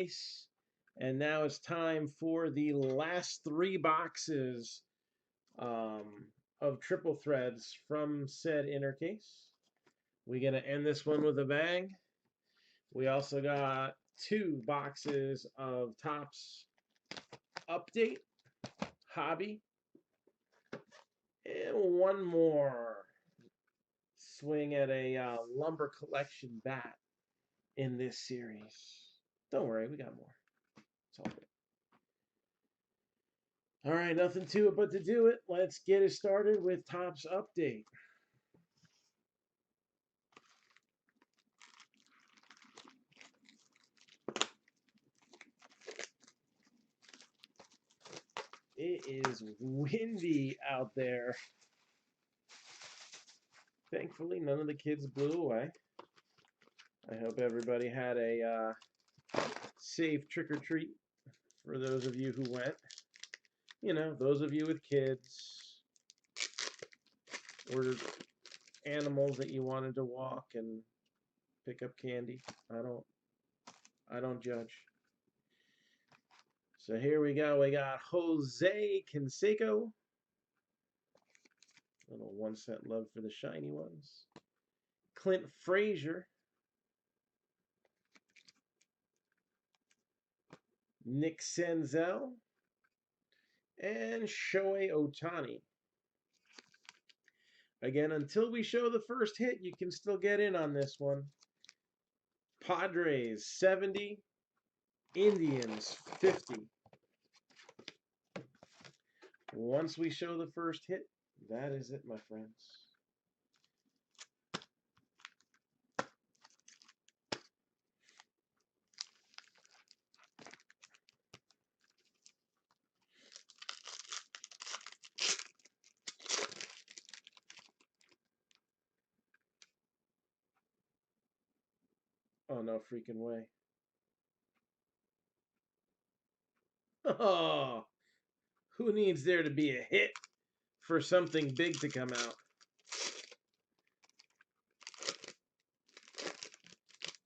Nice. And now it's time for the last 3 boxes um, of triple threads from said inner case. We're going to end this one with a bang. We also got 2 boxes of Topps Update Hobby and one more swing at a lumber collection bat in this series. Don't worry, we got more. It's all good. All right, nothing to it but to do it. Let's get it started with Topps Update. It is windy out there. Thankfully, none of the kids blew away. I hope everybody had a safe trick-or-treat for those of you who went. You know, those of you with kids or animals that you wanted to walk and pick up candy. I don't judge. So here we go. We got Jose Canseco. Little 1-cent love for the shiny ones. Clint Frazier. Nick Senzel. And Shohei Ohtani. Again, until we show the first hit, you can still get in on this one. Padres 70. Indians 50. Once we show the first hit, that is it, my friends. Oh, no freaking way. Oh, who needs there to be a hit for something big to come out?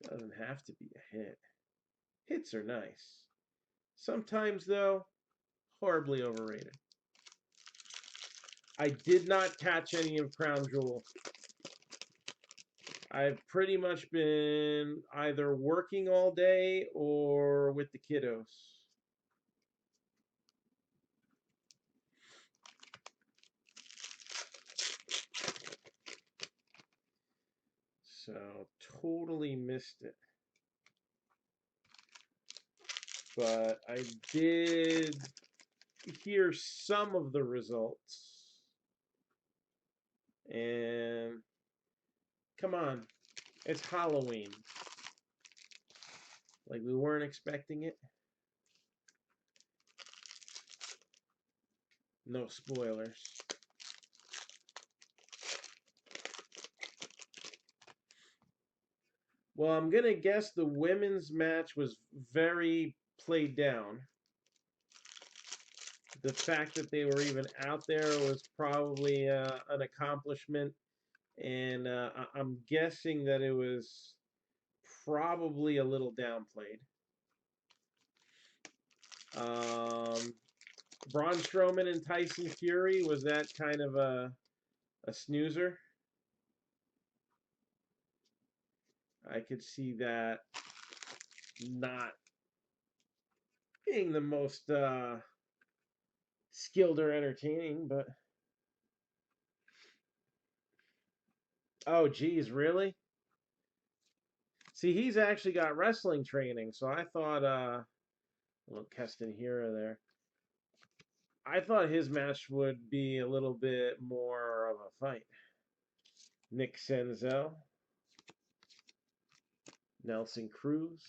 Doesn't have to be a hit. Hits are nice. Sometimes, though, horribly overrated. I did not catch any of Crown Jewel. I've pretty much been either working all day or with the kiddos. So, totally missed it. But I did hear some of the results. And come on, it's Halloween. Like we weren't expecting it. No spoilers. Well, I'm going to guess the women's match was very played down. The fact that they were even out there was probably an accomplishment. And I'm guessing that it was probably a little downplayed. Braun Strowman and Tyson Fury, was that kind of a snoozer? I could see that not being the most skilled or entertaining, but oh geez, really? See, he's actually got wrestling training, so I thought a little Keston Hira there. I thought his match would be a little bit more of a fight. Nick Senzel, Nelson Cruz,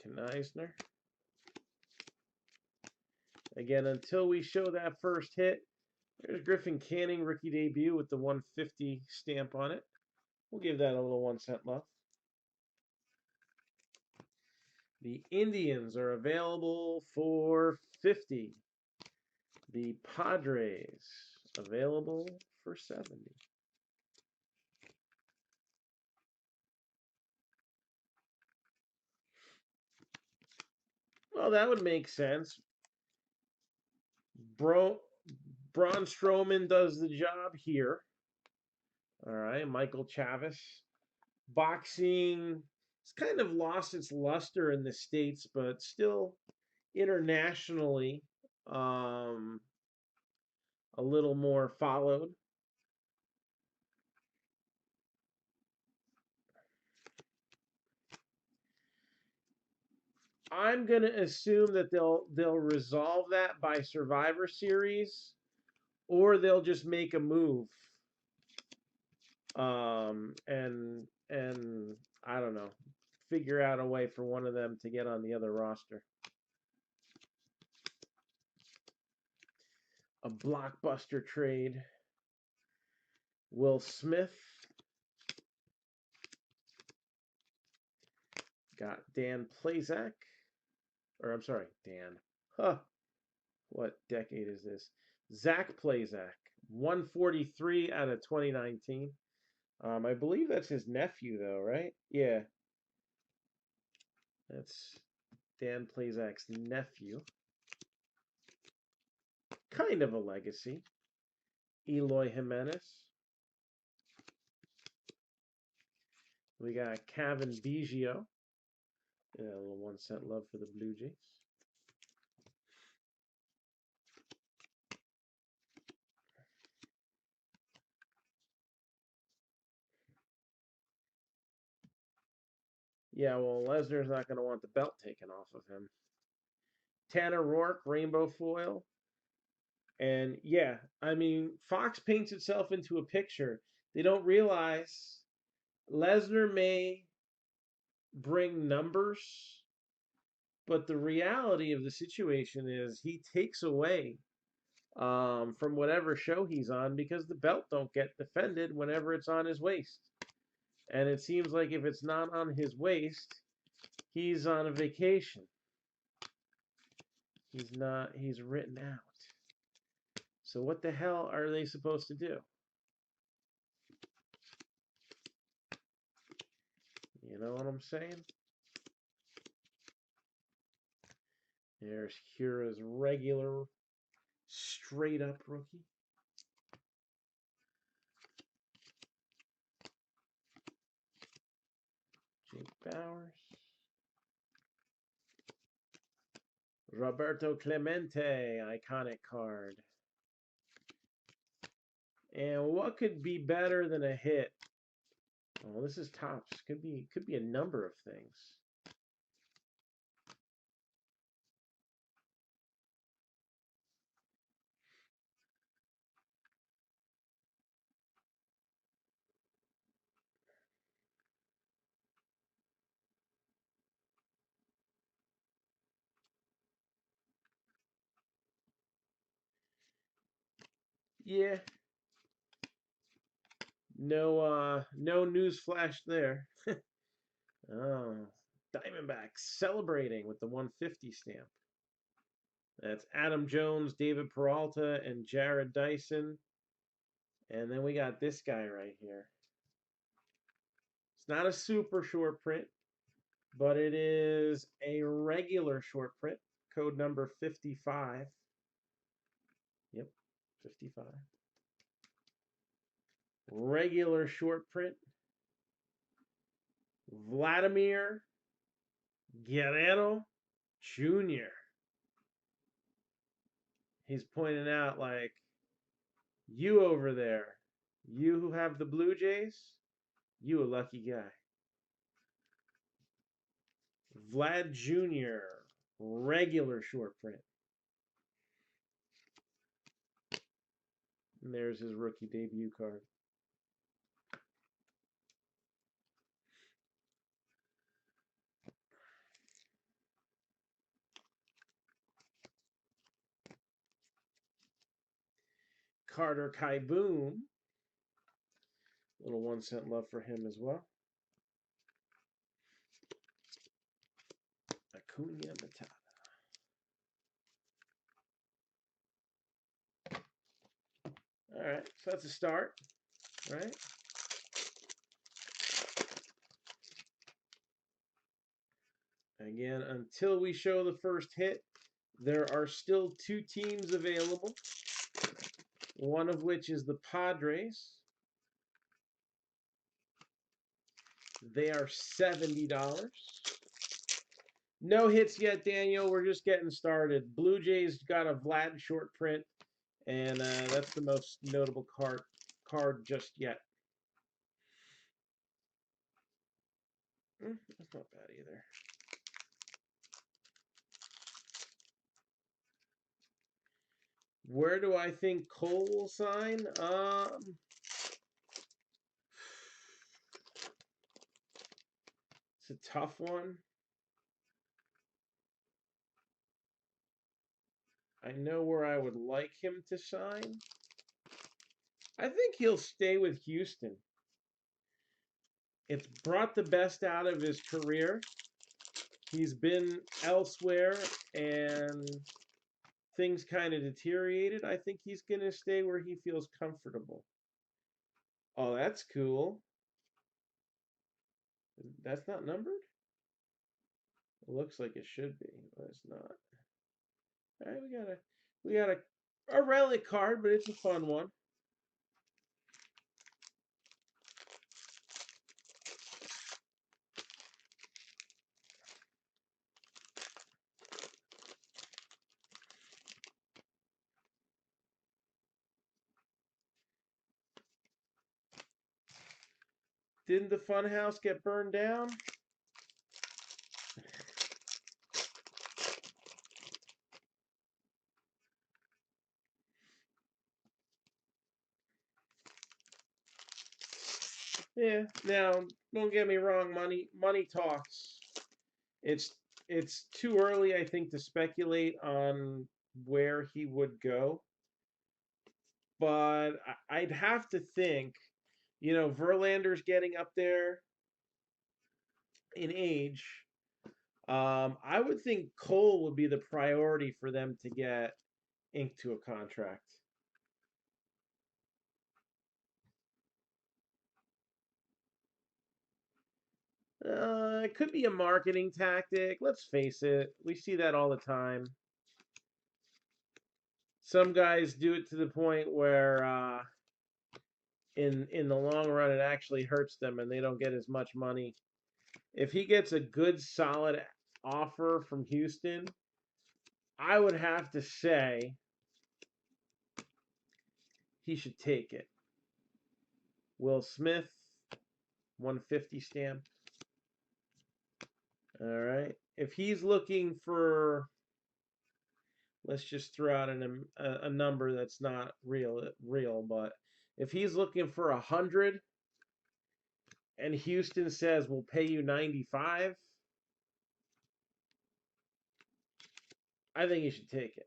Kneisner. Again, until we show that first hit, there's Griffin Canning, rookie debut with the 150 stamp on it. We'll give that a little 1-cent love. The Indians are available for 50. The Padres available for 70. Well, that would make sense. Braun Strowman does the job here. All right, Michael Chavis. Boxing, it's kind of lost its luster in the States, but still internationally um, a little more followed. I'm gonna assume that they'll resolve that by Survivor Series, or they'll just make a move. And I don't know, figure out a way for one of them to get on the other roster. A blockbuster trade. Will Smith. Got Dan Plazak. Or I'm sorry, Dan. Huh. What decade is this? Zach Plazak. 143 out of 2019. I believe that's his nephew, though, right? Yeah. That's Dan Plazak's nephew. Kind of a legacy. Eloy Jimenez. We got Kevin Biggio. Yeah, a little 1 cent love for the Blue Jays. Yeah, well, Lesnar's not going to want the belt taken off of him. Tanner Rourke, rainbow foil. And yeah, I mean, Fox paints itself into a picture. They don't realize Lesnar may bring numbers, but the reality of the situation is he takes away from whatever show he's on because the belt don't get defended whenever it's on his waist. And it seems like if it's not on his waist, he's on a vacation. He's not, he's written out. So what the hell are they supposed to do? You know what I'm saying? There's Hira's regular, straight up rookie. Jake Bowers. Roberto Clemente, iconic card. And what could be better than a hit? Oh, this is Topps. Could be a number of things. Yeah. No news flash there. Oh, Diamondbacks celebrating with the 150 stamp. That's Adam Jones, David Peralta, and Jared Dyson. And then we got this guy right here. It's not a super short print, but it is a regular short print. Code number 55. Yep, 55. Regular short print. Vladimir Guerrero Jr. He's pointing out, like, you over there, you who have the Blue Jays, you a lucky guy. Vlad Jr., regular short print. And there's his rookie debut card. Carter Kaiboom. Little 1 cent love for him as well. Acuna Matata. All right, so that's a start, right? Again, until we show the first hit, there are still 2 teams available, one of which is the Padres. They are $70. No hits yet, Daniel. We're just getting started. Blue Jays got a Vlad short print, and that's the most notable card just yet. That's not bad either. Where do I think Cole will sign? It's a tough one. I know where I would like him to sign. I think he'll stay with Houston. It's brought the best out of his career. He's been elsewhere and things kind of deteriorated. I think he's going to stay where he feels comfortable. Oh, that's cool. That's not numbered? It looks like it should be, but it's not. All right, we got a relic card, but it's a fun one. Didn't the fun house get burned down? Yeah. Now, don't get me wrong. Money talks. It's it's too early, I think, to speculate on where he would go. But I'd have to think, Verlander's getting up there in age. I would think Cole would be the priority for them to get inked to a contract. It could be a marketing tactic. Let's face it, we see that all the time. Some guys do it to the point where, in the long run, it actually hurts them, and they don't get as much money. If he gets a good, solid offer from Houston, I would have to say he should take it. Will Smith, 150 stamp. All right. If he's looking for, let's just throw out a number that's not real, but if he's looking for 100 and Houston says we'll pay you 95, I think you should take it.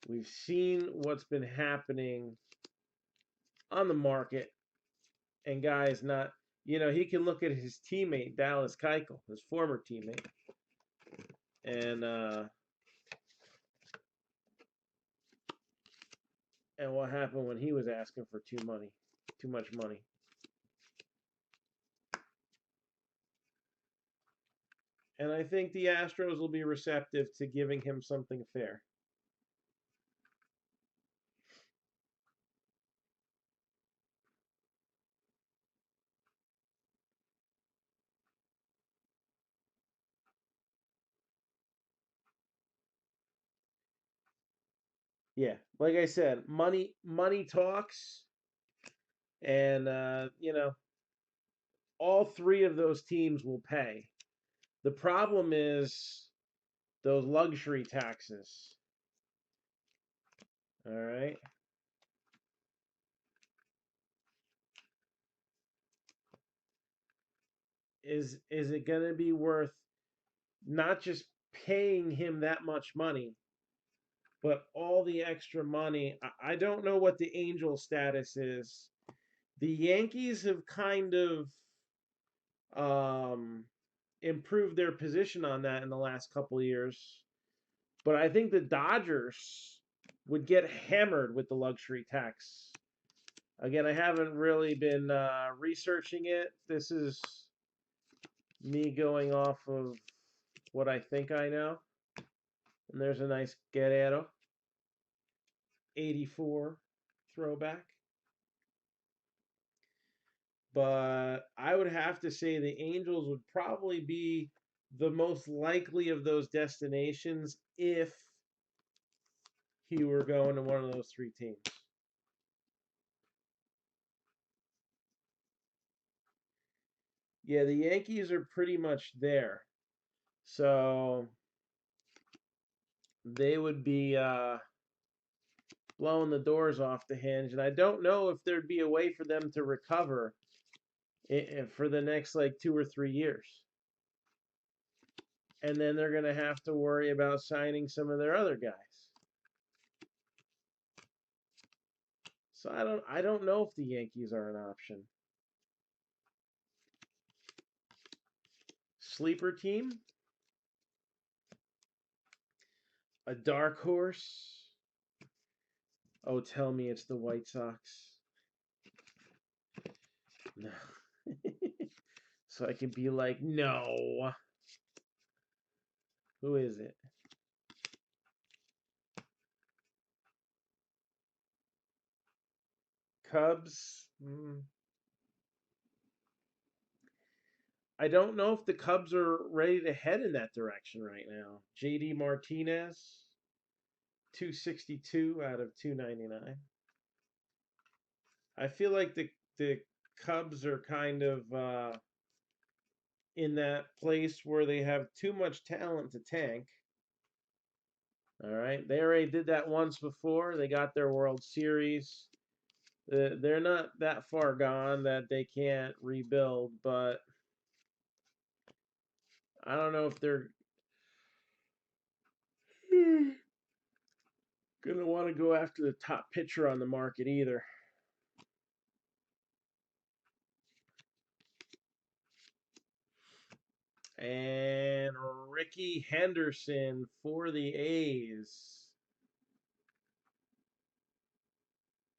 We've seen what's been happening on the market, and guys not, he can look at his teammate, Dallas Keuchel, his former teammate, and what happened when he was asking for too much money. And I think the Astros will be receptive to giving him something fair. Yeah, like I said, money talks, and all 3 of those teams will pay. The problem is those luxury taxes. All right. Is it going to be worth not just paying him that much money, but all the extra money? I don't know what the Angel status is. The Yankees have kind of um, improved their position on that in the last couple of years. But I think the Dodgers would get hammered with the luxury tax Again, I haven't really been researching it. This is me going off of what I think I know. And there's a nice Guerrero 84 throwback. But I would have to say the Angels would probably be the most likely of those destinations if he were going to one of those three teams. Yeah, the Yankees are pretty much there. So they would be blowing the doors off the hinge. And I don't know if there'd be a way for them to recover for the next like 2 or 3 years. And then they're going to have to worry about signing some of their other guys. So I don't know if the Yankees are an option. Sleeper team? A dark horse? Oh, tell me it's the White Sox. No. So I can be like, no. Who is it? Cubs? I don't know if the Cubs are ready to head in that direction right now. JD Martinez, 262 out of 299. I feel like the Cubs are kind of in that place where they have too much talent to tank. All right, they already did that once before. They got their World Series. They're not that far gone that they can't rebuild, but I don't know if they're gonna want to go after the top pitcher on the market either. And Ricky Henderson for the A's.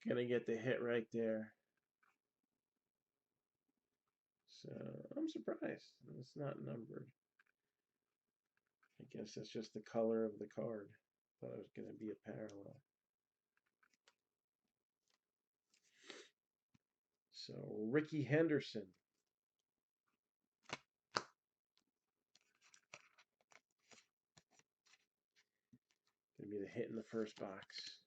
Gonna get the hit right there. So I'm surprised it's not numbered. I guess that's just the color of the card. Thought it was gonna be a parallel. So Ricky Henderson. Gonna be the hit in the first box.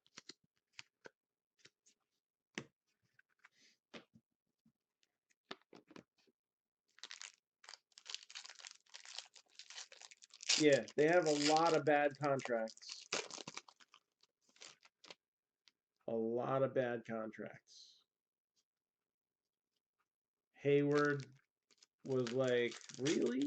Yeah, they have a lot of bad contracts. A lot of bad contracts. Hayward was like, really?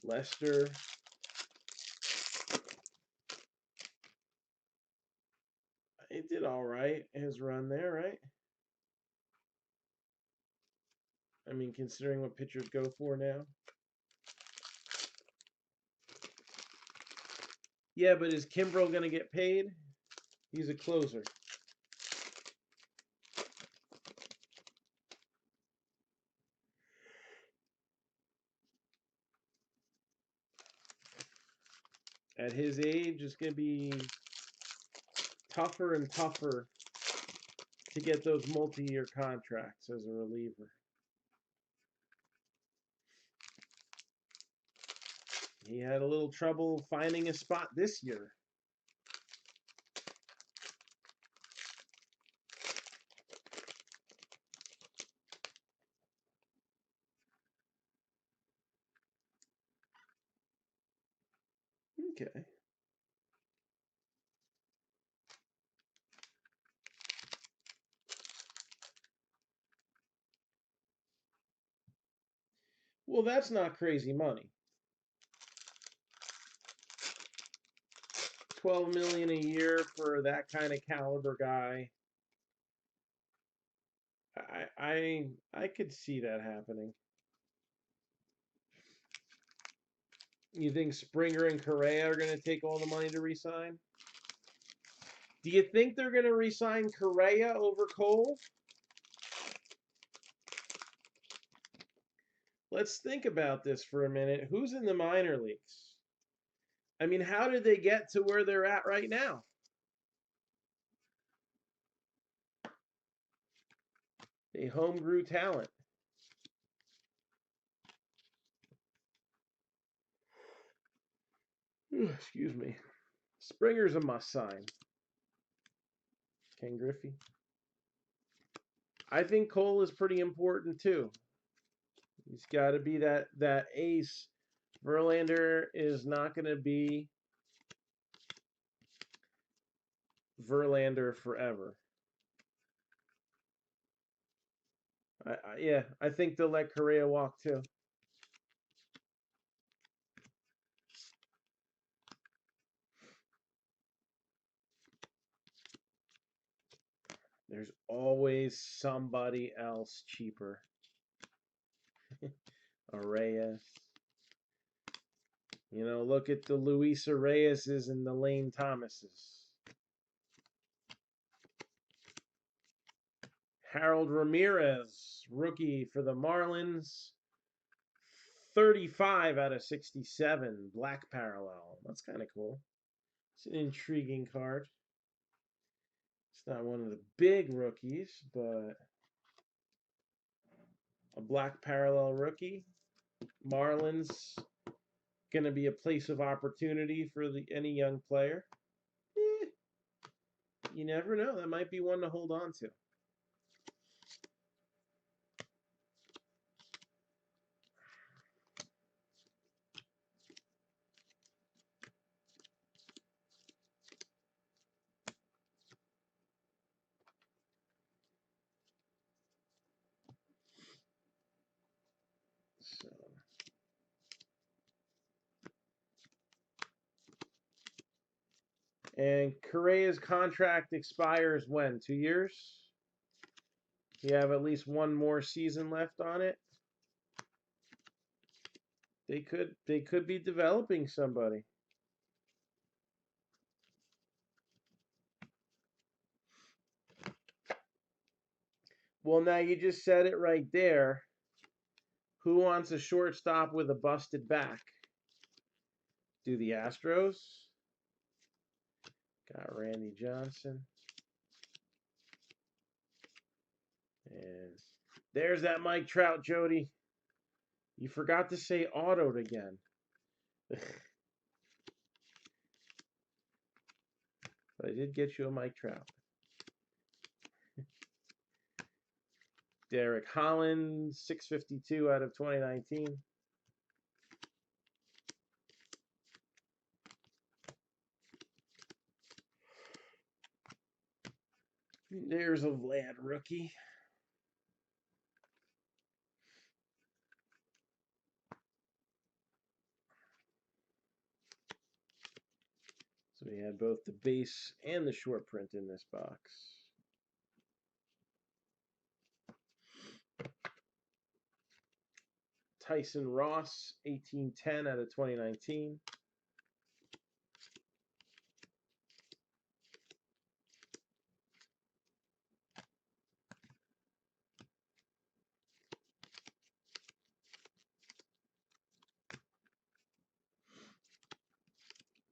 Lester. He did all right. His run there, right? I mean, considering what pitchers go for now. Yeah, but is Kimbrel going to get paid? He's a closer. At his age, it's going to be tougher and tougher to get those multi-year contracts as a reliever. He had a little trouble finding a spot this year. Okay. Well, that's not crazy money. 12 million a year for that kind of caliber guy. I could see that happening. You think Springer and Correa are going to take all the money to re-sign? Do you think they're going to re-sign Correa over Cole? Let's think about this for a minute. Who's in the minor leagues? I mean, how did they get to where they're at right now? They homegrew talent. Excuse me. Springer's a must sign. Ken Griffey. I think Cole is pretty important too. He's got to be that ace. Verlander is not going to be Verlander forever. Yeah, I think they'll let Correa walk too. There's always somebody else cheaper. Reyes. You know, look at the Luis Reyeses and the Lane Thomases. Harold Ramirez, rookie for the Marlins. 35 out of 67, black parallel. That's kind of cool. It's an intriguing card. It's not one of the big rookies, but a black parallel rookie. Marlins going to be a place of opportunity for any young player. You never know. That might be one to hold on to. So. And Correa's contract expires when? 2 years? You have at least one more season left on it. They could be developing somebody. Well, now you just said it right there. Who wants a shortstop with a busted back? Do the Astros? Got Randy Johnson. And there's that Mike Trout, Jody. You forgot to say autoed again. But I did get you a Mike Trout. Derek Holland, 652 out of 2019. There's a Vlad rookie. So we had both the base and the short print in this box. Tyson Ross, 1810 out of 2019.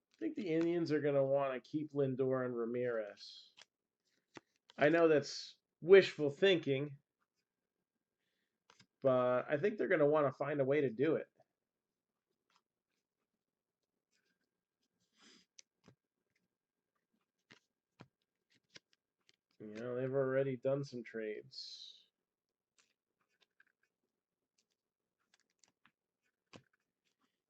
I think the Indians are going to want to keep Lindor and Ramirez. I know that's wishful thinking, but I think they're going to want to find a way to do it. You know, they've already done some trades.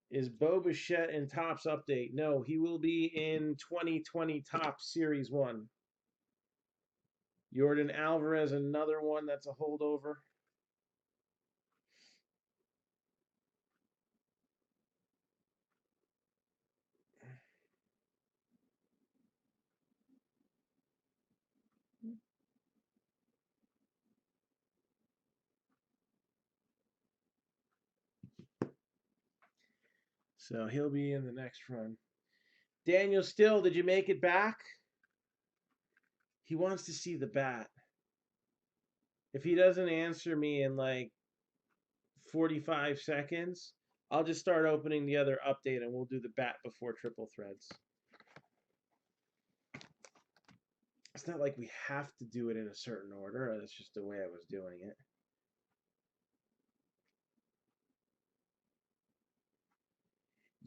Is Bo Bichette in Topps update? No, he will be in 2020 Topps Series 1. Jordan Alvarez, another one that's a holdover. So he'll be in the next run. Daniel Still, did you make it back? He wants to see the bat. If he doesn't answer me in like 45 seconds, I'll just start opening the other update and we'll do the bat before triple threads. It's not like we have to do it in a certain order. That's just the way I was doing it.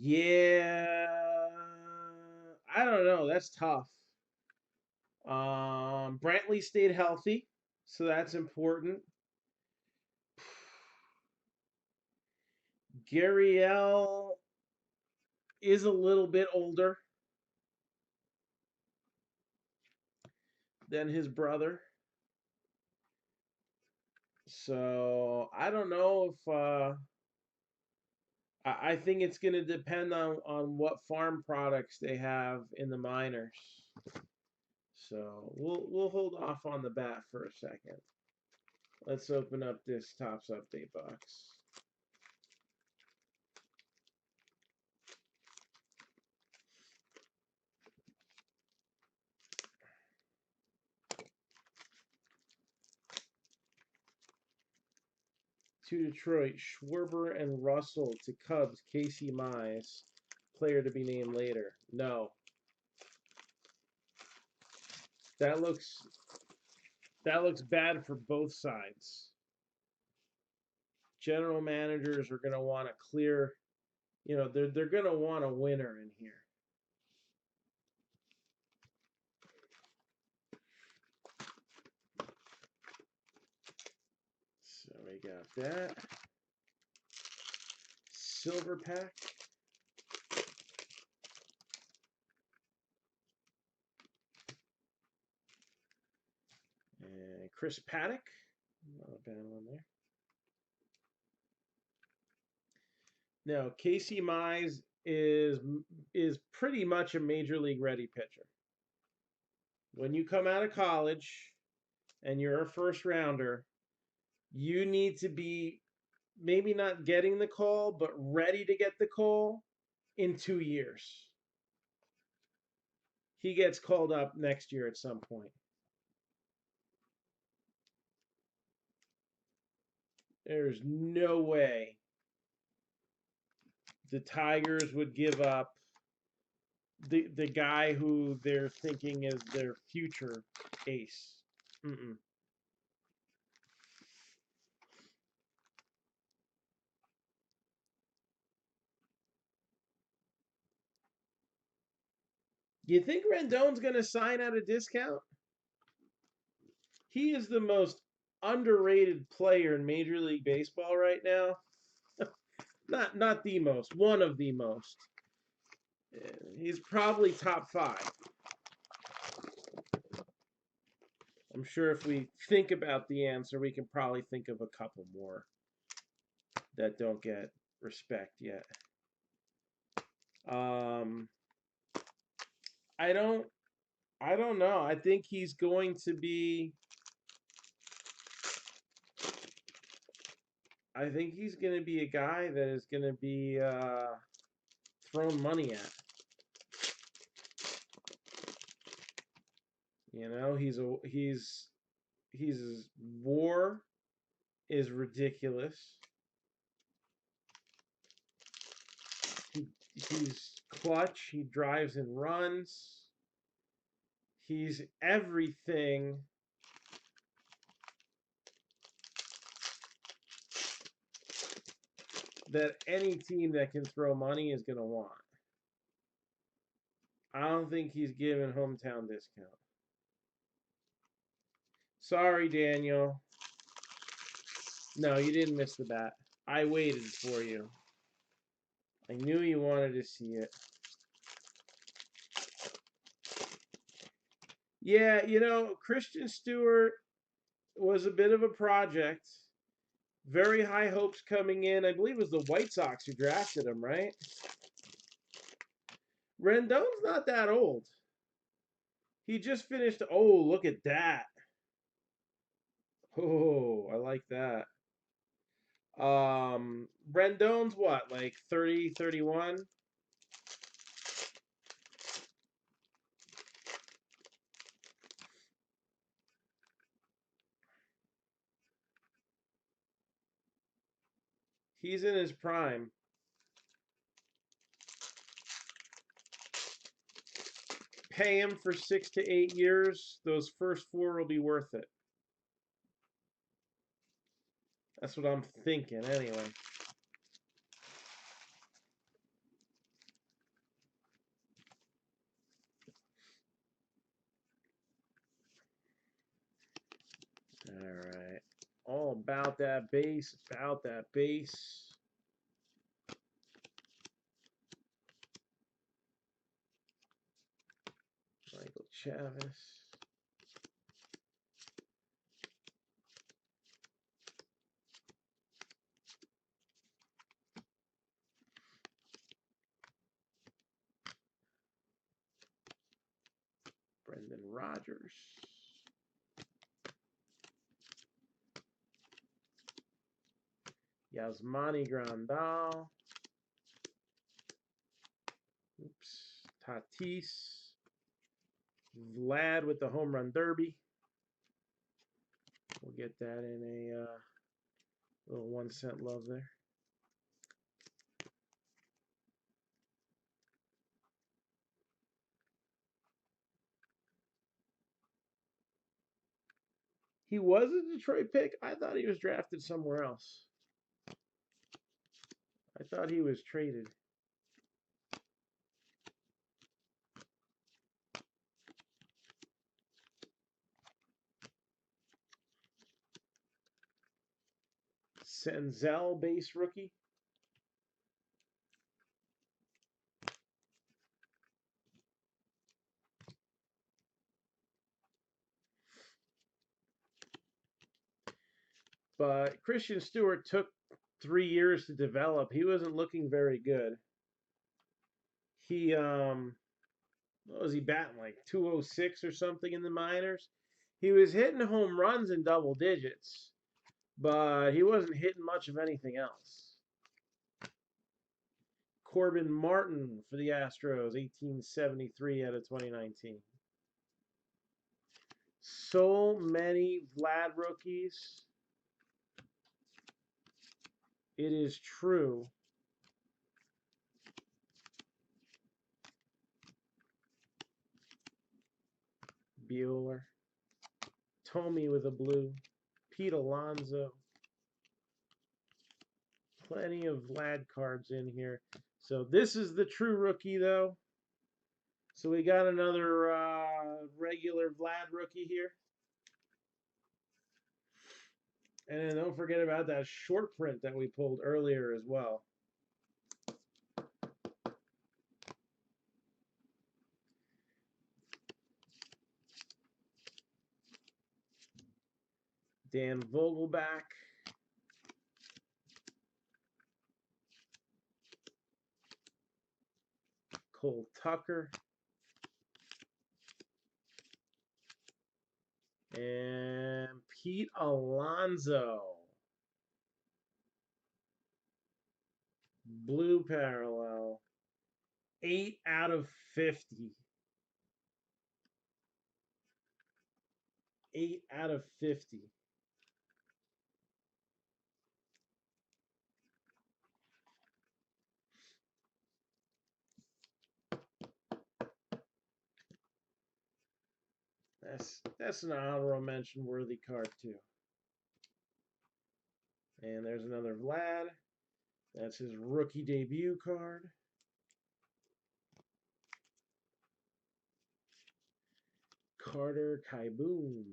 Yeah, I don't know. That's tough. Brantley stayed healthy, so that's important. Gurriel is a little bit older than his brother. So I don't know if I think it's going to depend on what farm products they have in the minors. So we'll hold off on the bat for a second. Let's open up this Topps update box. To Detroit, Schwarber and Russell. To Cubs, Casey Mize. Player to be named later. No. That looks bad for both sides. General managers are going to want to clear, they're going to want a winner in here. So we got that. Silver pack. And Chris Paddock. Not a bad one there. Now, Casey Mize is pretty much a major league ready pitcher. When you come out of college and you're a first rounder, you need to be maybe not getting the call, but ready to get the call in 2 years. He gets called up next year at some point. There's no way the Tigers would give up the guy who they're thinking is their future ace. Mm-mm. You think Rendon's going to sign at a discount? He is the most underrated player in Major League Baseball right now. Not the most, one of the most. He's probably top 5. I'm sure if we think about the answer, we can probably think of a couple more that don't get respect yet. I don't know. I think he's going to be. I think he's going to be a guy that is going to be thrown money at. His WAR is ridiculous. He's clutch. He drives and runs. He's everything that any team that can throw money is going to want. I don't think he's given hometown discount. Sorry, Daniel. No, you didn't miss the bat. I waited for you. I knew you wanted to see it. Yeah, Christian Stewart was a bit of a project. Very high hopes coming in. I believe it was the White Sox who drafted him, right? Rendon's not that old. He just finished. Oh, look at that. Oh, I like that. Rendon's what, like 30, 31? He's in his prime. Pay him for 6 to 8 years. Those first 4 will be worth it. That's what I'm thinking anyway. All right. All about that base. About that base. Michael Chavis. Brendan Rodgers. Yasmani Grandal. Oops. Tatis. Vlad with the home run derby. We'll get that in a little 1 cent love there. He was a Detroit pick. I thought he was drafted somewhere else. I thought he was traded. Senzel base rookie. But Christian Stewart took 3 years to develop. He wasn't looking very good. He what was he batting, like 206 or something in the minors? He was hitting home runs in double digits, but he wasn't hitting much of anything else. Corbin Martin for the Astros, 1873 out of 2019. So many Vlad rookies. It is true. Bueller. Tomey with a blue. Pete Alonso. Plenty of Vlad cards in here. So this is the true rookie, though. So we got another regular Vlad rookie here. And then don't forget about that short print that we pulled earlier as well. Dan Vogelback. Cole Tucker. And Pete Alonso. Blue parallel. 8 out of 50. 8 out of 50. That's an honorable mention worthy card too. And there's another Vlad. That's his rookie debut card. Carter Kieboom.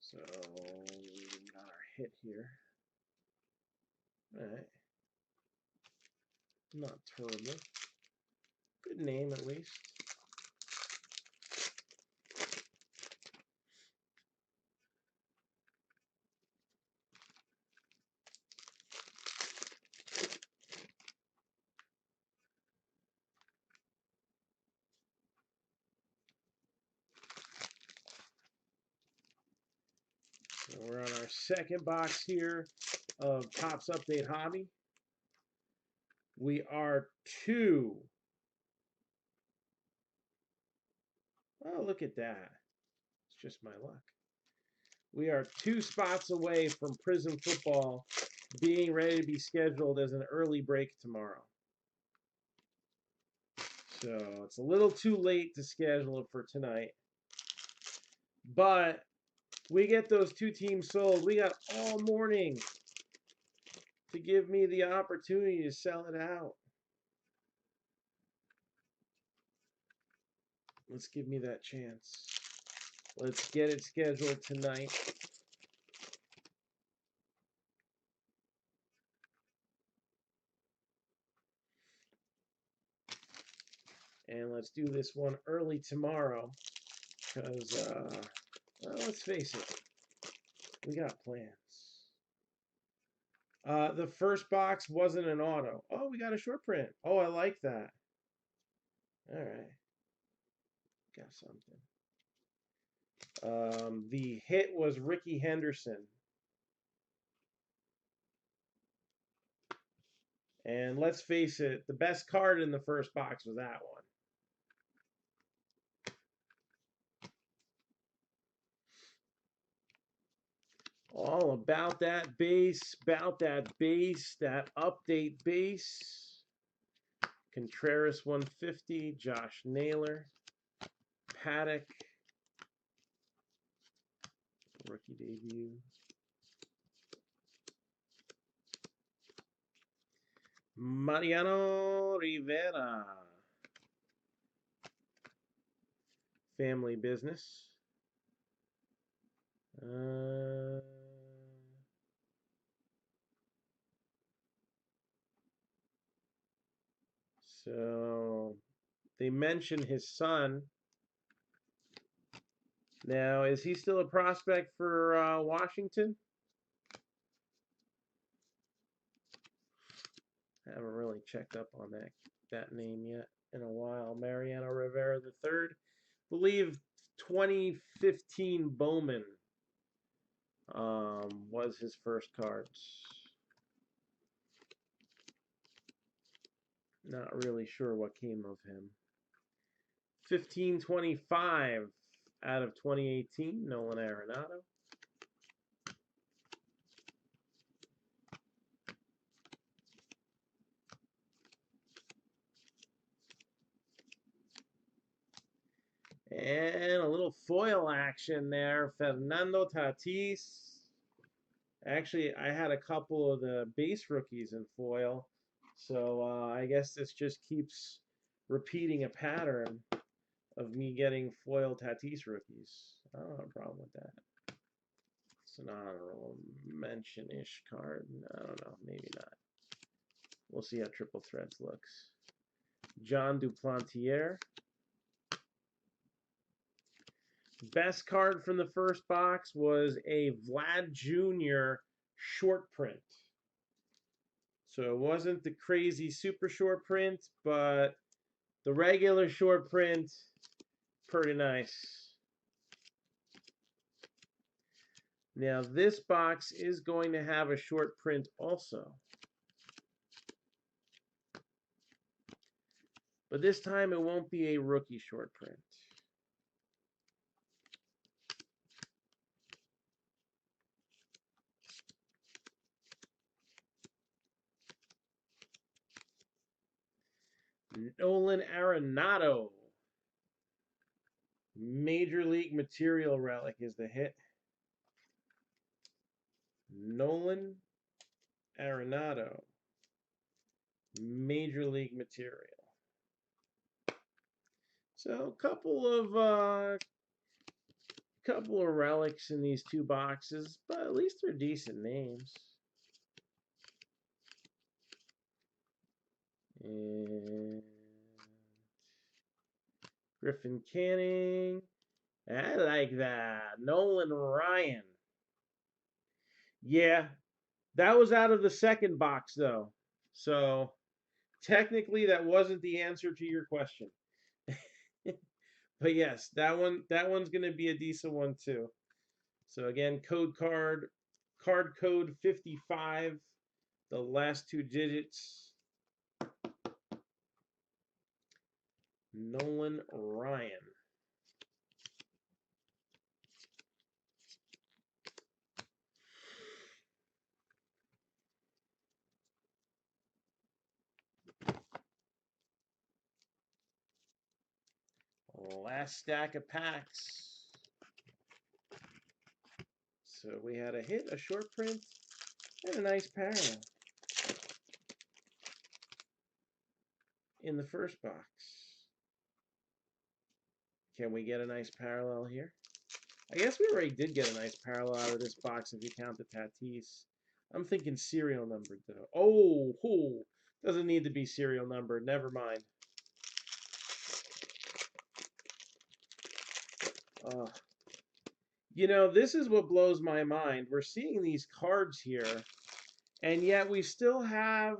So we got our hit here. All right. Not terrible. Good name, at least. So we're on our second box here of Topps Update Hobby. We are 2. Oh, look at that. It's just my luck. We are 2 spots away from Prism Football being ready to be scheduled as an early break tomorrow. So it's a little too late to schedule it for tonight. But we get those 2 teams sold. We got all morning to give me the opportunity to sell it out. Let's give me that chance. Let's get it scheduled tonight. And let's do this one early tomorrow. Because, well, let's face it, we got plans. The first box wasn't an auto. Oh, we got a short print. Oh, I like that. All right. Got something. The hit was Ricky Henderson. And let's face it, the best card in the first box was that one. All about that base, that update base. Contreras 150, Josh Naylor, Paddock, rookie debut. Mariano Rivera, family business. So they mention his son. Now, is he still a prospect for Washington? I haven't really checked up on that name yet in a while. Mariano Rivera III, believe 2015 Bowman was his first cards. Not really sure what came of him. 1525 out of 2018, Nolan Arenado. And a little foil action there, Fernando Tatis. Actually, I had a couple of the base rookies in foil, so I guess this just keeps repeating a pattern of me getting foil Tatis rookies. I don't have a problem with that. It's an honorable mention-ish card. I don't know, maybe not. We'll see how Triple Threads looks. John Duplantier. Best card from the first box was a Vlad Jr. short print. So it wasn't the crazy super short print, but the regular short print, pretty nice. Now this box is going to have a short print also. But this time it won't be a rookie short print. Nolan Arenado. Major League Material relic is the hit. Nolan Arenado. Major League Material. So a couple of relics in these 2 boxes, but at least they're decent names. And Griffin Canning. I like that. Nolan Ryan. Yeah, that was out of the second box, though. So technically, that wasn't the answer to your question. But yes, that one's gonna be a decent one too. So again, card code 55, the last two digits. Nolan Ryan. Last stack of packs. So we had a hit, a short print, and a nice parallel in the first box. Can we get a nice parallel here? I guess we already did get a nice parallel out of this box if you count the Tatis. I'm thinking serial numbered though. Oh, doesn't need to be serial numbered. Never mind. You know, this is what blows my mind. We're seeing these cards here, and yet we still have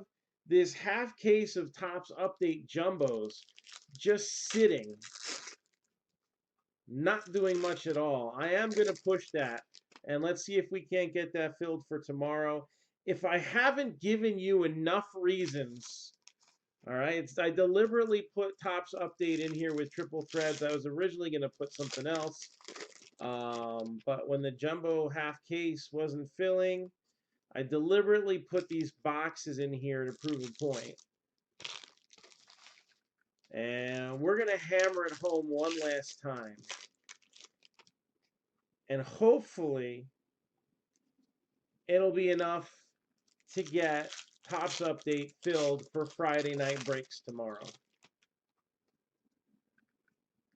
this half case of Topps Update Jumbos just sitting, not doing much at all. I am going to push that, and let's see if we can't get that filled for tomorrow. If I haven't given you enough reasons, all right, I deliberately put Topps Update in here with triple threads. I was originally going to put something else. But when the jumbo half case wasn't filling, I deliberately put these boxes in here to prove a point. And we're going to hammer it home one last time. And hopefully, it'll be enough to get Topps Update filled for Friday night breaks tomorrow.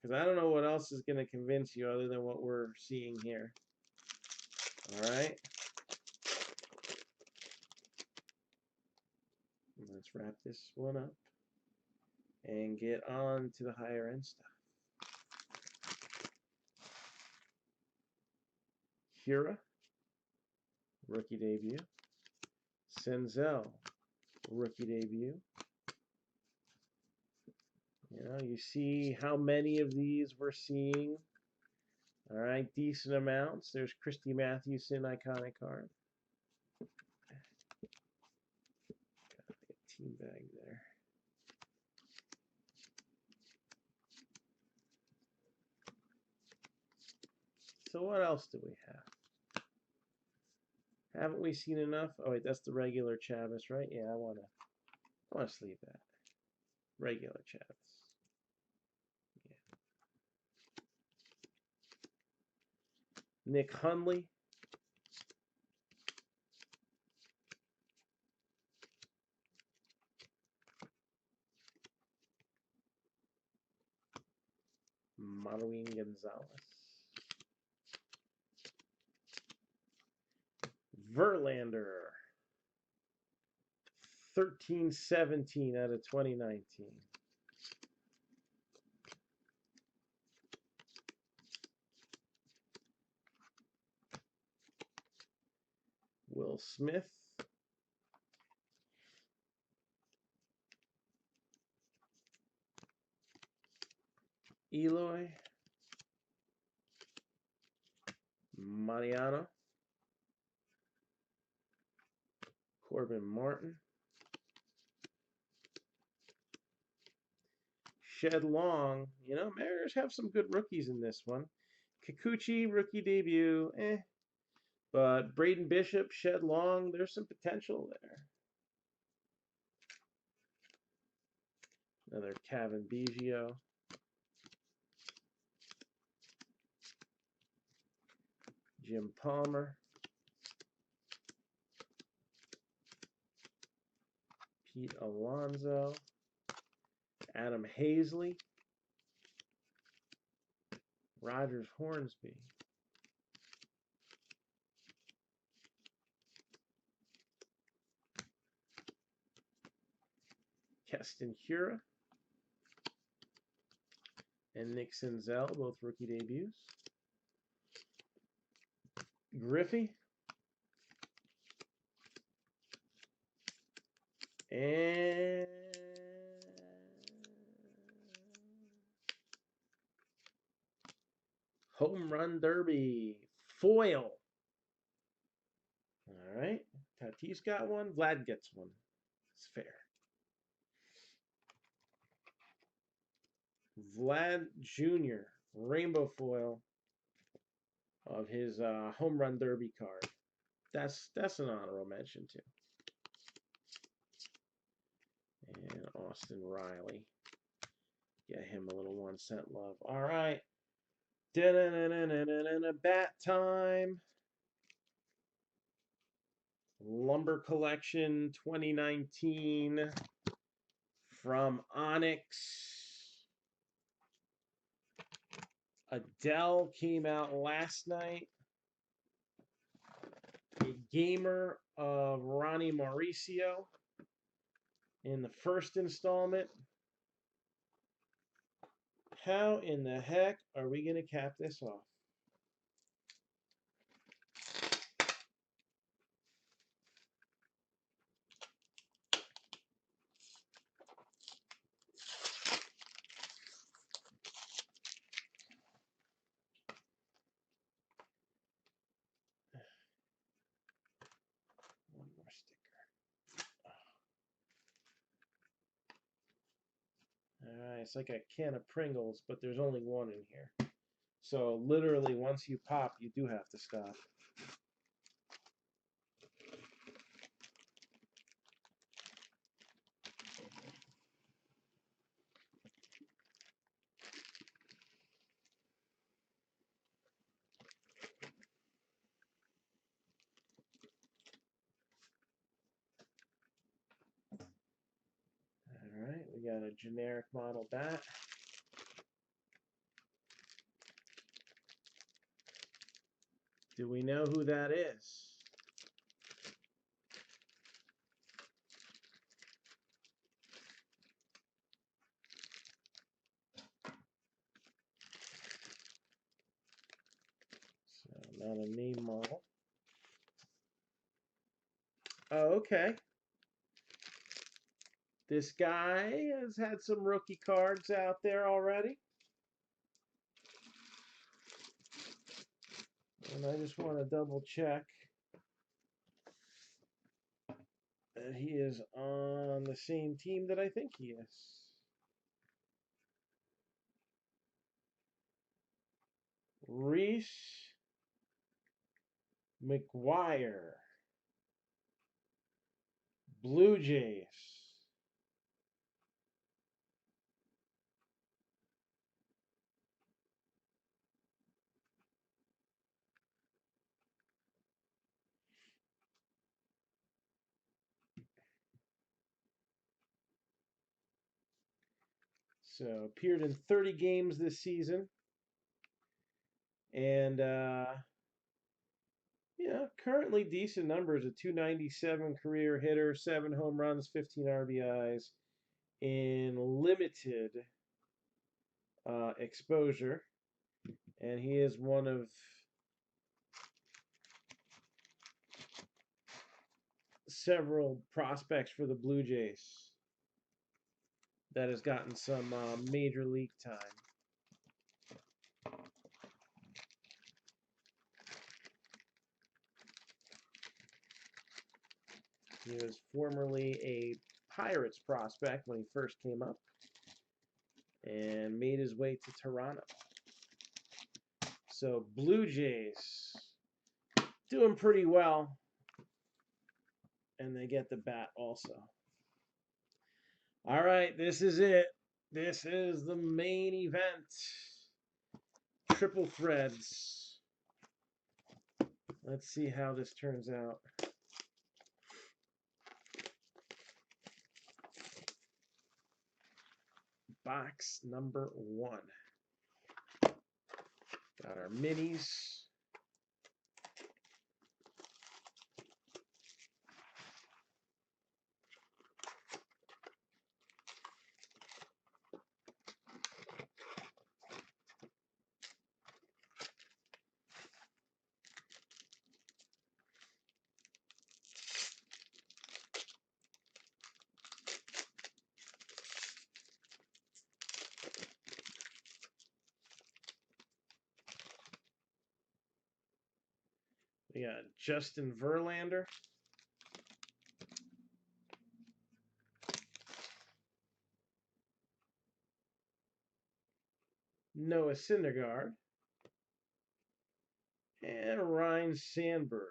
Because I don't know what else is going to convince you other than what we're seeing here. All right. Let's wrap this one up and get on to the higher end stuff. Hura, rookie debut. Senzel, rookie debut. You know, you see how many of these we're seeing. All right, decent amounts. There's Christy Mathewson, iconic card. Got a team bag there. So what else do we have? Haven't we seen enough? Oh wait, that's the regular Chavis, right? Yeah, I wanna sleeve that. Regular Chavis. Yeah. Nick Hundley. Marwin Gonzalez. Verlander. 13-17 out of 2019. Will Smith. Eloy. Mariano. Corbin Martin. Shed Long. You know, Mariners have some good rookies in this one. Kikuchi, rookie debut, But Braden Bishop, Shed Long, there's some potential there. Another Kevin Biggio. Jim Palmer. Pete Alonso. Adam Hazley. Rogers Hornsby. Keston Hiura, and Nick Senzel, both rookie debuts. Griffey. And Home Run Derby foil. All right. Tatis got one. Vlad gets one. It's fair. Vlad Jr. rainbow foil of his Home Run Derby card. That's an honorable mention too. And Austin Riley. Get him a little 1 cent love. All right. Bat time. Lumber Collection 2019 from Onyx. Adele came out last night. A gamer of Ronnie Mauricio in the first installment. How in the heck are we going to cap this off? One more sticker. All right, it's like a can of Pringles, but there's only one in here. So literally, once you pop, you do have to stop. All right, we got a generic model bat. Do we know who that is? So not a name model. Oh, okay. This guy has had some rookie cards out there already. And I just want to double check that he is on the same team that I think he is. Reese McGuire, Blue Jays. So appeared in 30 games this season. And yeah, currently decent numbers. A 297 career hitter, 7 home runs, 15 RBIs in limited exposure. And he is one of several prospects for the Blue Jays that has gotten some major league time. He was formerly a Pirates prospect when he first came up and made his way to Toronto. So Blue Jays doing pretty well, and they get the bat also. All right, this is it. This is the main event. Triple threads. Let's see how this turns out. Box number 1. Got our minis. We got Justin Verlander. Noah Syndergaard. And Ryan Sandberg.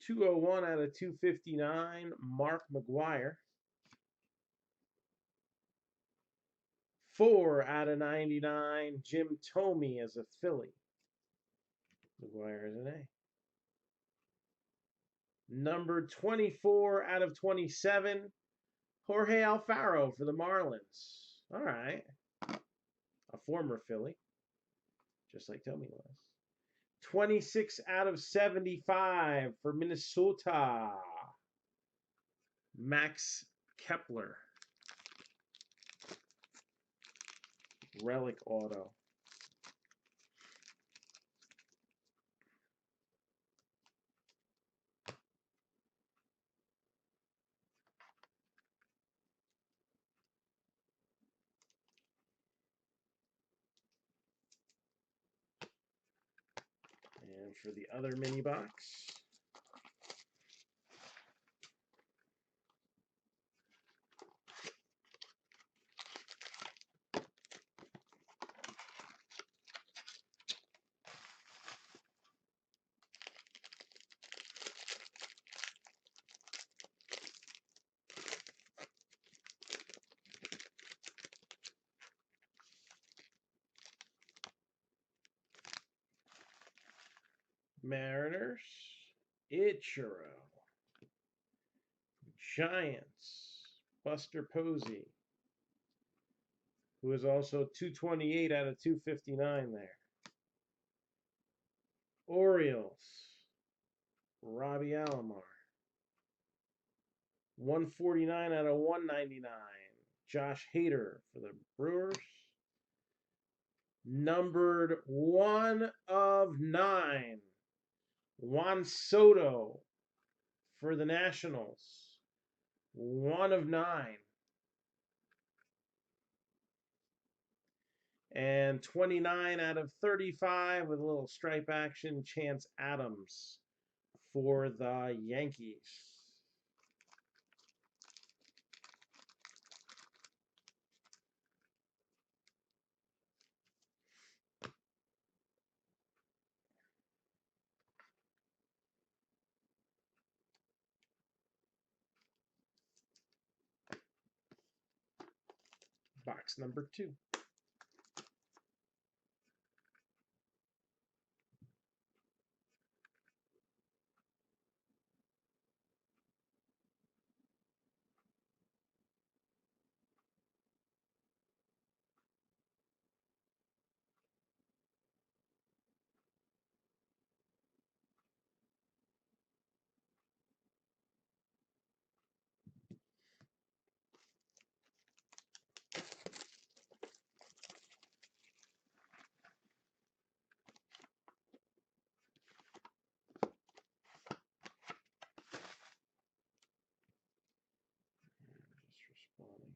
201 out of 259, Mark McGwire. 4 out of 99, Jim Thome as a Philly. McGwire is an A. Number 24 out of 27, Jorge Alfaro for the Marlins. All right. A former Philly, just like Thome was. 26 out of 75 for Minnesota, Max Kepler. Relic auto. And for the other mini box, Mariners, Ichiro. Giants, Buster Posey, who is also 228 out of 259 there. Orioles, Robbie Alomar. 149 out of 199, Josh Hader for the Brewers. Numbered 1 of 9, Juan Soto for the Nationals. 1 of 9. And 29 out of 35 with a little stripe action, Chance Adams for the Yankees. Box number 2. Just responding.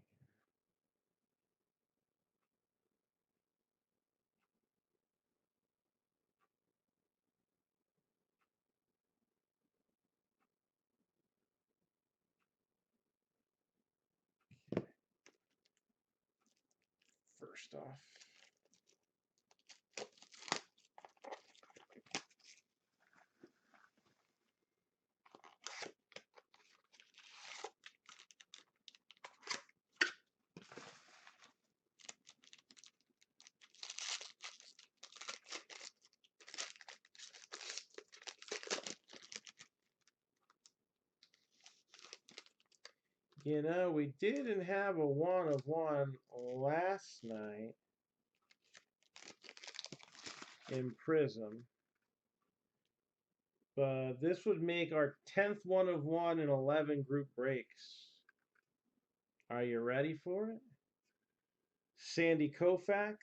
First off, you know, we didn't have a 1 of 1 last night in Prism, but this would make our 10th 1 of 1 in 11 group breaks. Are you ready for it? Sandy Koufax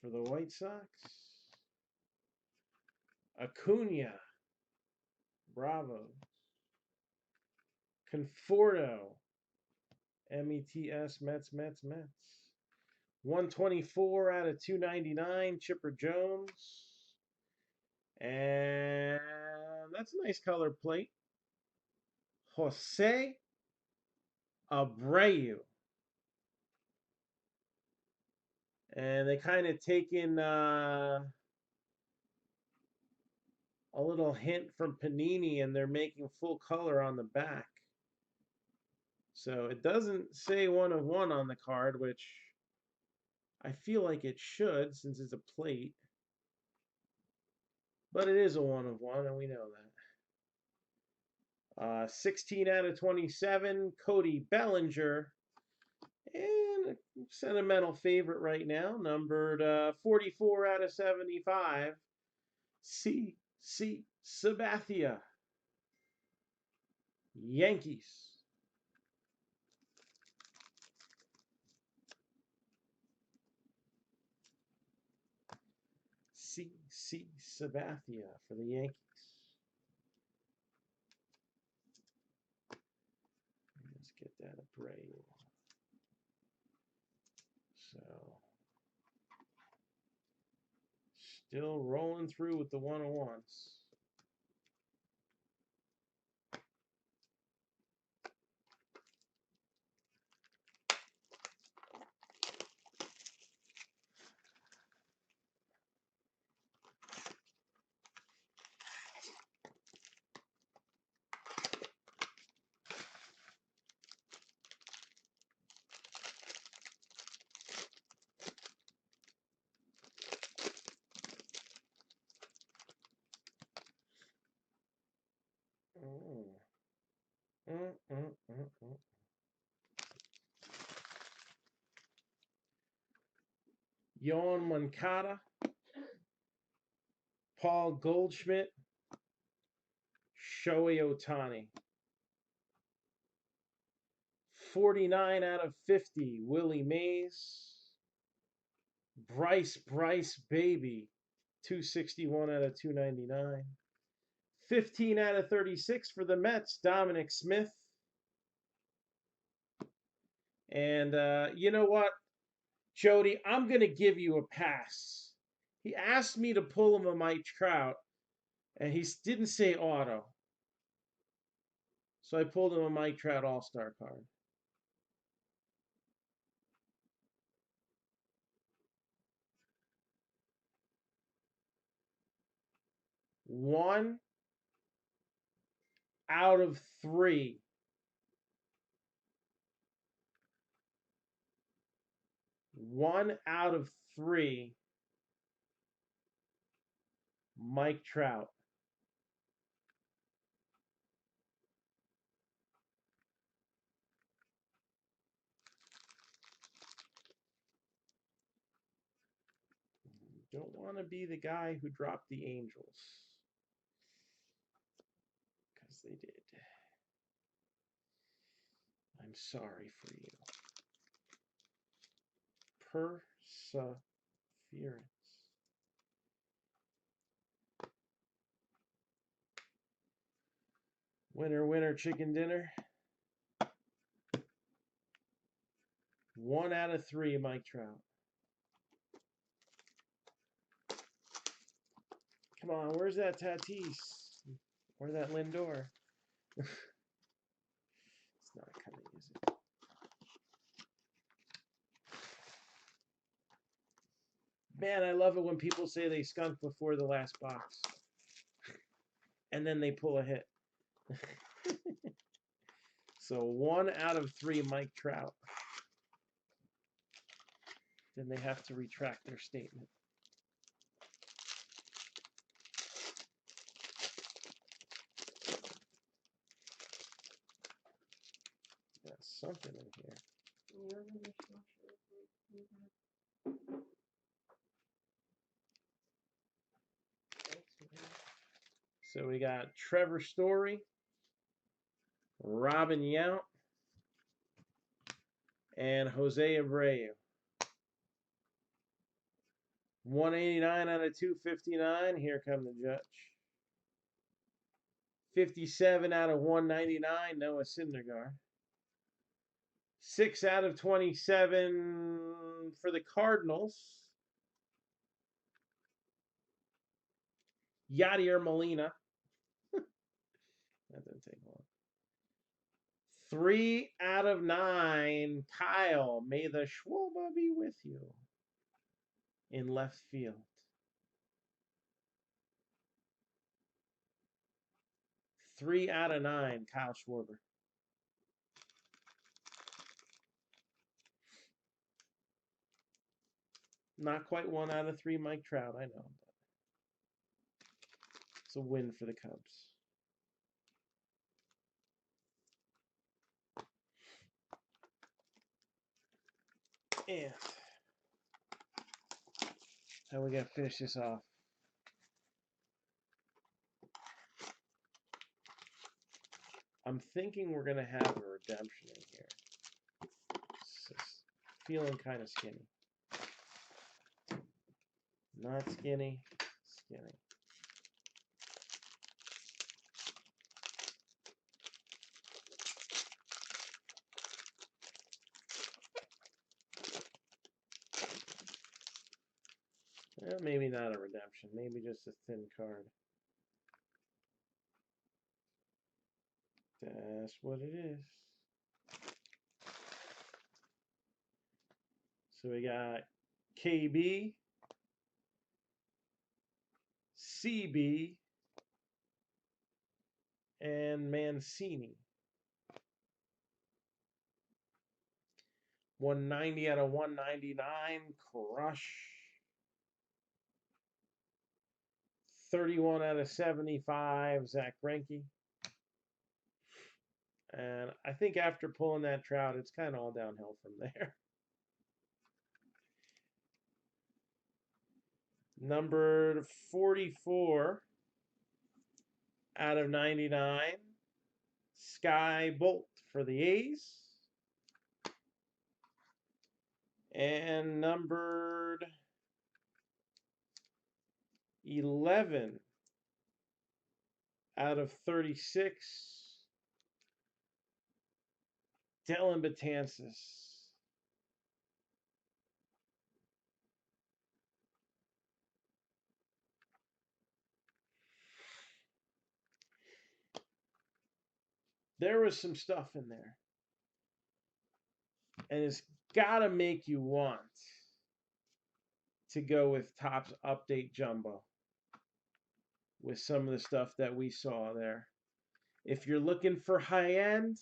for the White Sox. Acuna, Bravo. Conforto, METS, Mets. 124 out of 299, Chipper Jones. And that's a nice color plate. Jose Abreu. And they kind of taken a little hint from Panini, and they're making full color on the back. So it doesn't say 1 of 1 on the card, which I feel like it should since it's a plate. But it is a 1 of 1, and we know that. 16 out of 27, Cody Bellinger. And a sentimental favorite right now, numbered 44 out of 75, C. Sabathia, Yankees. C. Sabathia for the Yankees. Let's get that Abreu. So, still rolling through with the 101s. Yoan Moncada, Paul Goldschmidt, Shohei Ohtani. 49 out of 50, Willie Mays. Bryce Baby, 261 out of 299. 15 out of 36 for the Mets, Dominic Smith. And you know what, Jody, I'm going to give you a pass. He asked me to pull him a Mike Trout, and he didn't say auto. So I pulled him a Mike Trout All-Star card. One out of 3. One out of 3. Mike Trout. Don't want to be the guy who dropped the Angels. Because they did. I'm sorry for you. Perseverance. Winner, winner, chicken dinner. 1 out of 3, Mike Trout. Come on, where's that Tatis? Or that Lindor? It's not coming, is it? Man, I love it when people say they skunk before the last box. And then they pull a hit. So 1 out of 3, Mike Trout. Then they have to retract their statement. Got something in here. So we got Trevor Story, Robin Yount, and Jose Abreu. 189 out of 259. Here come the judge. 57 out of 199. Noah Syndergaard. 6 out of 27 for the Cardinals. Yadier Molina. That didn't take long. 3 out of 9. Kyle, may the Schwoba be with you. In left field. 3 out of 9. Kyle Schwarber. Not quite 1 out of 3. Mike Trout, I know. But it's a win for the Cubs. And how we got to finish this off? I'm thinking we're going to have a redemption in here. It's feeling kind of skinny. Not skinny, skinny. Well, maybe not a redemption. Maybe just a thin card. That's what it is. So we got KB, CB, and Mancini. 190 out of 199. Crush. 31 out of 75. Zach Greinke. And I think after pulling that Trout, it's kind of all downhill from there. Numbered 44 out of 99. Sky Bolt for the A's. And numbered 11 out of 36. Dylan Betances. There was some stuff in there. And it's got to make you want to go with Topps Update Jumbo with some of the stuff that we saw there. If you're looking for high end,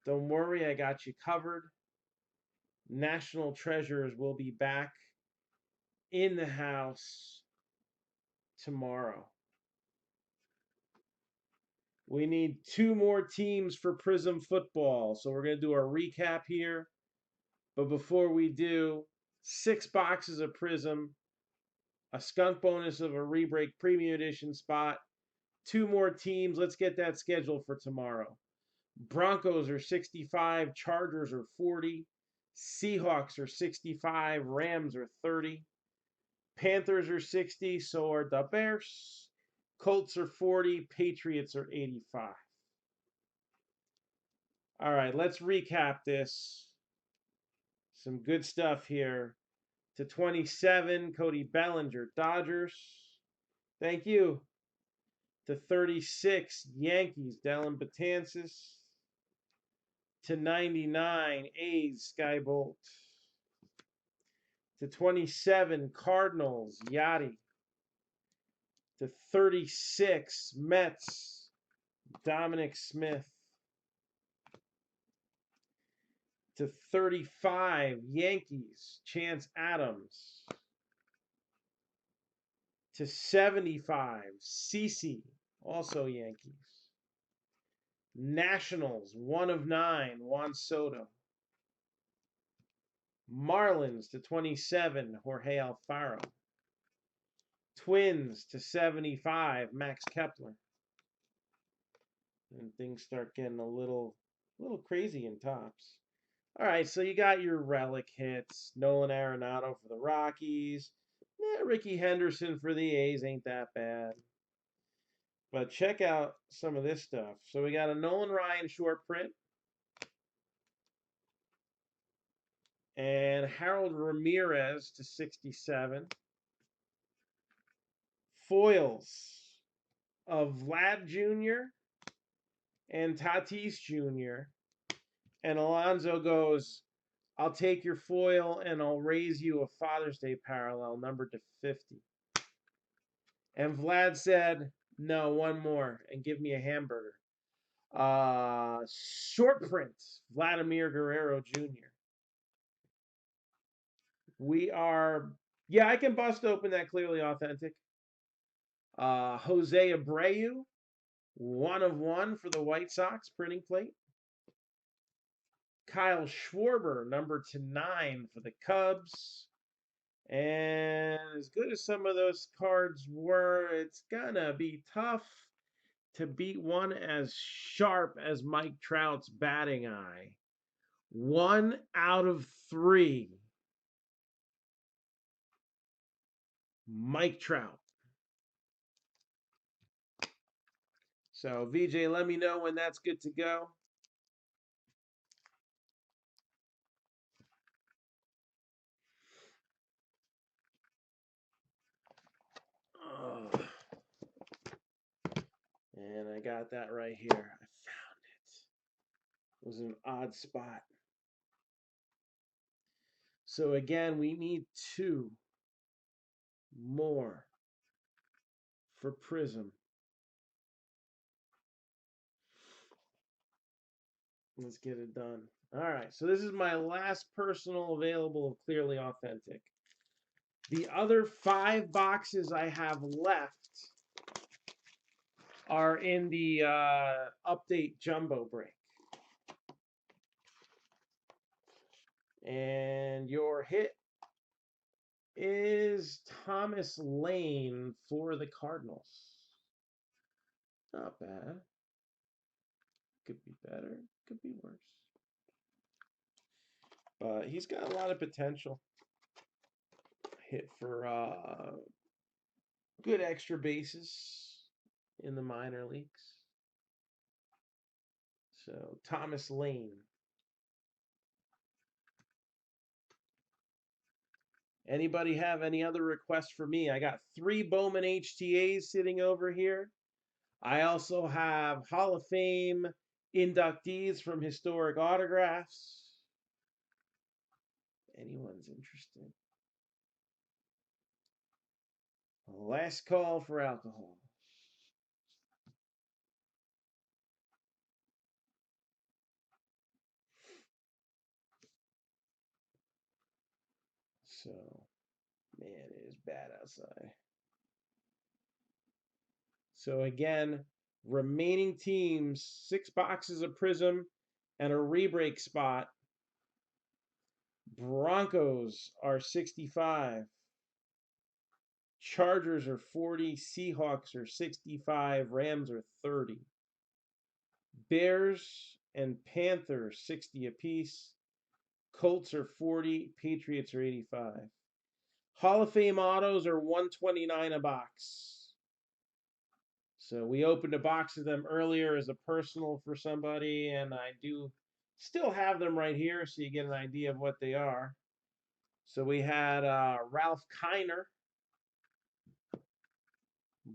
don't worry, I got you covered. National Treasures will be back in the house tomorrow. We need 2 more teams for Prism Football. So we're going to do a recap here. But before we do, 6 boxes of Prism, a skunk bonus of a rebreak premium edition spot, 2 more teams. Let's get that scheduled for tomorrow. Broncos are 65, Chargers are 40, Seahawks are 65, Rams are 30, Panthers are 60, so are the Bears. Colts are 40, Patriots are 85. All right, let's recap this. Some good stuff here. To 27, Cody Bellinger, Dodgers. Thank you. To 36, Yankees, Dylan Betances. To 99, A's, Skybolt. To 27, Cardinals, Yachty. To 36, Mets, Dominic Smith. To 35, Yankees, Chance Adams. To 75, CeCe, also Yankees. Nationals, 1 of 9, Juan Soto. Marlins to 27, Jorge Alfaro. Twins to 75, Max Kepler. And things start getting a little crazy in Topps. All right, so you got your relic hits. Nolan Arenado for the Rockies. Ricky Henderson for the A's ain't that bad. But check out some of this stuff. So we got a Nolan Ryan short print. And Harold Ramirez to 67. Foils of Vlad Jr. and Tatis Jr. And Alonso goes, I'll take your foil and I'll raise you a Father's Day parallel numbered to 50. And Vlad said, no, one more and give me a hamburger. Short print, Vladimir Guerrero Jr. We are, yeah, I can bust open that clearly authentic. Jose Abreu, 1/1 for the White Sox printing plate. Kyle Schwarber, number /9 for the Cubs. And as good as some of those cards were, it's gonna be tough to beat one as sharp as Mike Trout's batting eye. 1/3. Mike Trout. So, VJ, let me know when that's good to go. Oh. And I got that right here. I found it. It was an odd spot. So again, we need 2 more for Prism. Let's get it done. All right, so this is my last personal available of Clearly Authentic. The other 5 boxes I have left are in the update jumbo break. And your hit is Thomas Lane for the Cardinals. Not bad. Could be better. Could be worse. But he's got a lot of potential. Hit for good extra bases in the minor leagues. So, Thomas Lane. Anybody have any other requests for me? I got 3 Bowman HTAs sitting over here. I also have Hall of Fame inductees from Historic Autographs. Anyone's interested? Last call for alcohol. So, man, it is bad outside. So again, remaining teams, 6 boxes of Prism and a rebreak spot. Broncos are 65. Chargers are 40. Seahawks are 65. Rams are 30. Bears and Panthers 60 apiece. Colts are 40. Patriots are 85. Hall of Fame autos are 129 a box. So we opened a box of them earlier as a personal for somebody, and I do still have them right here so you get an idea of what they are. So we had Ralph Kiner,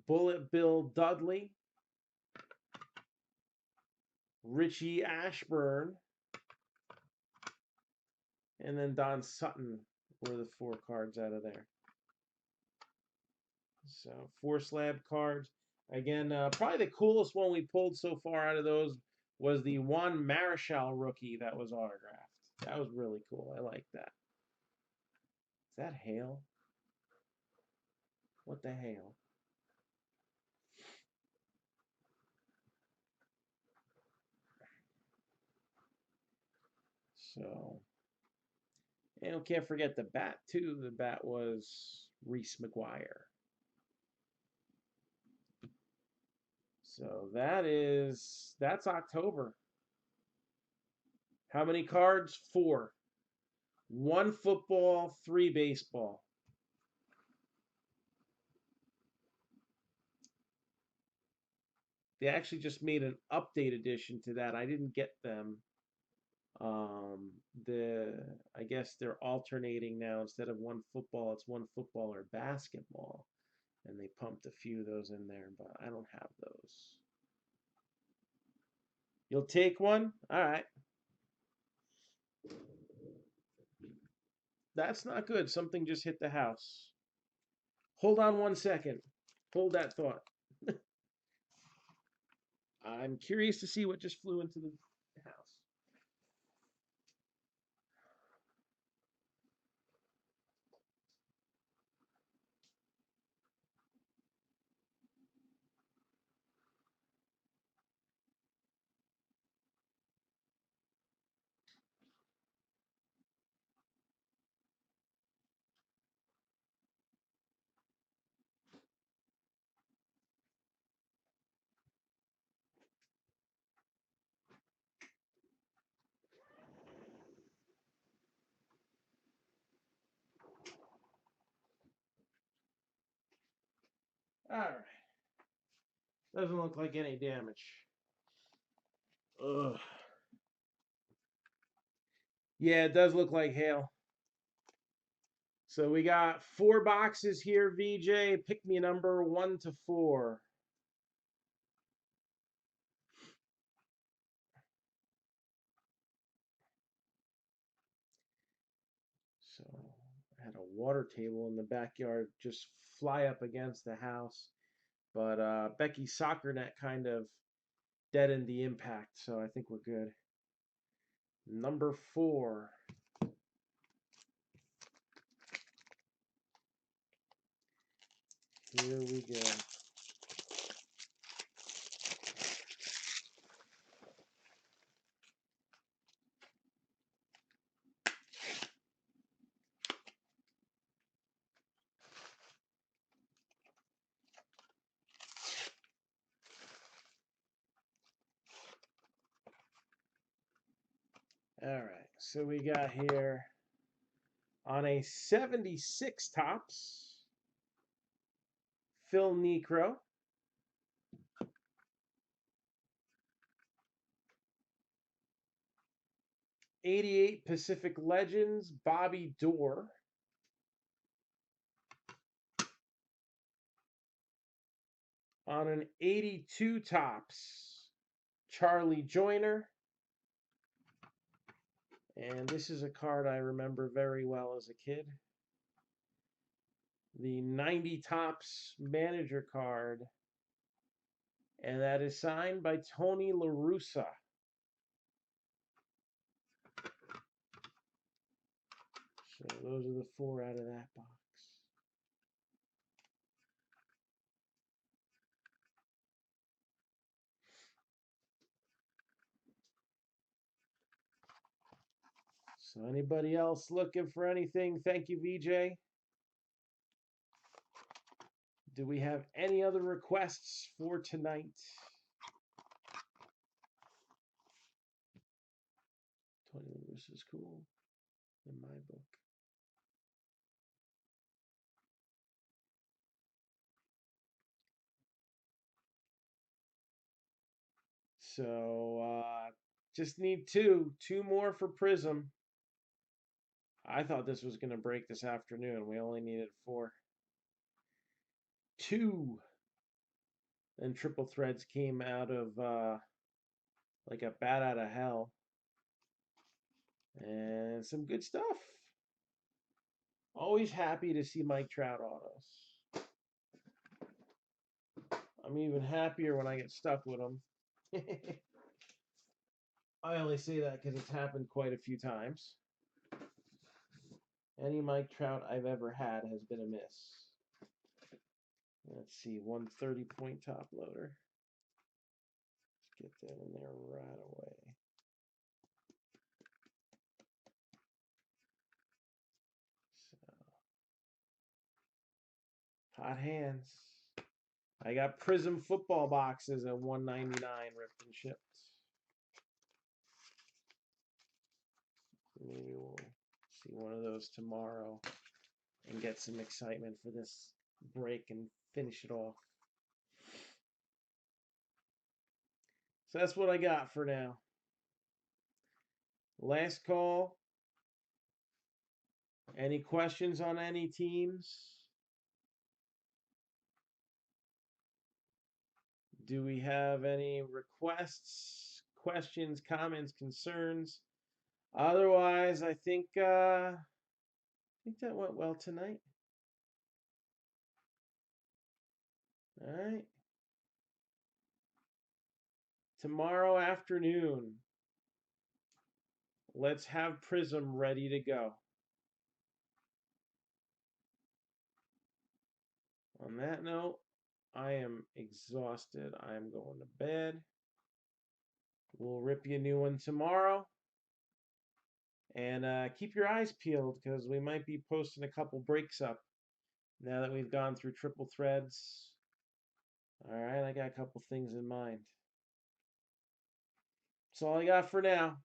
Bullet Bill Dudley, Richie Ashburn, and then Don Sutton were the 4 cards out of there. So 4 slab cards. Again, probably the coolest one we pulled so far out of those was the Juan Marichal rookie that was autographed. That was really cool. I like that. Is that hail? What the hell? So, and we can't forget the bat, too. The bat was Reese McGuire. So that's October. How many cards? 4. 1 football, 3 baseball. They actually just made an update edition to that. I didn't get them. Um, the I guess they're alternating now. Instead of one football, it's one football or basketball, and they pumped a few of those in there, but I don't have those. You'll take one? All right. That's not good. Something just hit the house. Hold on 1 second. Hold that thought. I'm curious to see what just flew into the house. All right. Doesn't look like any damage. Ugh. Yeah, it does look like hail. So we got 4 boxes here, VJ. Pick me a number 1 to 4. So I had a water table in the backyard just fly up against the house. But Becky's soccer net kind of deadened the impact, so I think we're good. Number 4. Here we go. All right, so we got here on a 76 tops, Phil Necro. 88 Pacific Legends, Bobby Dorr. On an 82 tops, Charlie Joyner. And this is a card I remember very well as a kid. The 90 tops manager card. And that is signed by Tony La Russa. So those are the 4 out of that box. So anybody else looking for anything? Thank you, VJ. Do we have any other requests for tonight? Tony La Russa is cool in my book. So just need two more for Prism. I thought this was going to break this afternoon. We only needed 4. 2. And triple threads came out of like a bat out of hell. And some good stuff. Always happy to see Mike Trout autos. I'm even happier when I get stuck with them. I only say that because it's happened quite a few times. Any Mike Trout I've ever had has been a miss. Let's see, 130-point top loader. Let's get that in there right away. So, hot hands. I got Prism football boxes at $1.99 ripped and shipped. Maybe we'll see one of those tomorrow and get some excitement for this break and finish it off. So that's what I got for now. Last call. Any questions on any teams? Do we have any requests, questions, comments, concerns? Otherwise, I think that went well tonight. All right. Tomorrow afternoon, let's have Prism ready to go. On that note, I am exhausted. I am going to bed. We'll rip you a new one tomorrow. And keep your eyes peeled because we might be posting a couple breaks up now that we've gone through triple threads. All right, I got a couple things in mind. That's all I got for now.